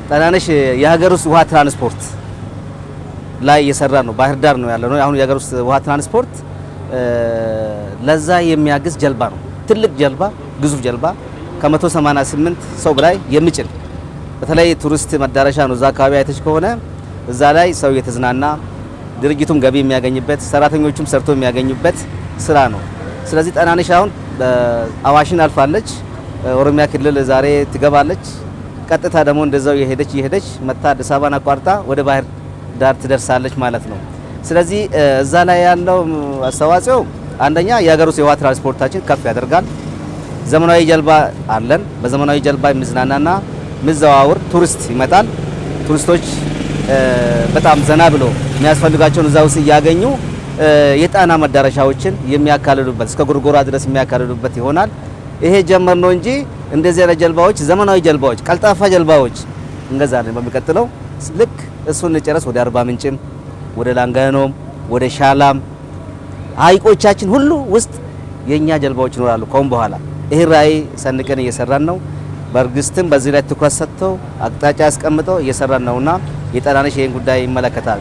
ጣናነሽ የሀገር ውስጥ ውሃ ትራንስፖርት ላይ እየሰራ ነው። ባህር ዳር ነው ያለነው። አሁን የሀገር ውስጥ ውሃ ትራንስፖርት ለዛ የሚያግዝ ጀልባ ነው። ትልቅ ጀልባ፣ ግዙፍ ጀልባ ከ188 ሰው በላይ የሚጭን በተለይ ቱሪስት መዳረሻ ነው። እዛ አካባቢ አይተች ከሆነ እዛ ላይ ሰው የተዝናና ድርጅቱም ገቢ የሚያገኝበት ሰራተኞቹም ሰርቶ የሚያገኙበት ስራ ነው። ስለዚህ ጣናነሽ አሁን አዋሽን አልፋለች። ኦሮሚያ ክልል ዛሬ ትገባለች። ቀጥታ ደግሞ እንደዛው የሄደች መታ አዲስ አበባን አቋርጣ ወደ ባህር ዳር ትደርሳለች ማለት ነው። ስለዚህ እዛ ላይ ያለው አስተዋጽኦ አንደኛ የሀገር ውስጥ የውሃ ትራንስፖርታችን ከፍ ያደርጋል። ዘመናዊ ጀልባ አለን። በዘመናዊ ጀልባ የሚዝናናና የሚዘዋወር ቱሪስት ይመጣል። ቱሪስቶች በጣም ዘና ብሎ የሚያስፈልጋቸውን እዛ ውስጥ እያገኙ የጣና መዳረሻዎችን የሚያካልሉበት እስከ ጎርጎራ ድረስ የሚያካልሉበት ይሆናል። ይሄ ጀመር ነው እንጂ እንደዚህ አይነት ጀልባዎች፣ ዘመናዊ ጀልባዎች፣ ቀልጣፋ ጀልባዎች እንገዛለን። በሚቀጥለው ልክ እሱን ጨረስ ወደ አርባ ምንጭም ወደ ላንጋኖም ወደ ሻላም ሀይቆቻችን ሁሉ ውስጥ የኛ ጀልባዎች ይኖራሉ። ከአሁን በኋላ ይሄ ራዕይ ሰንቀን እየሰራን ነው። በርግስትም በዚህ ላይ ትኩረት ሰጥተው አቅጣጫ አስቀምጠው እየሰራን ነውና የጣናነሽ ይሄን ጉዳይ ይመለከታል።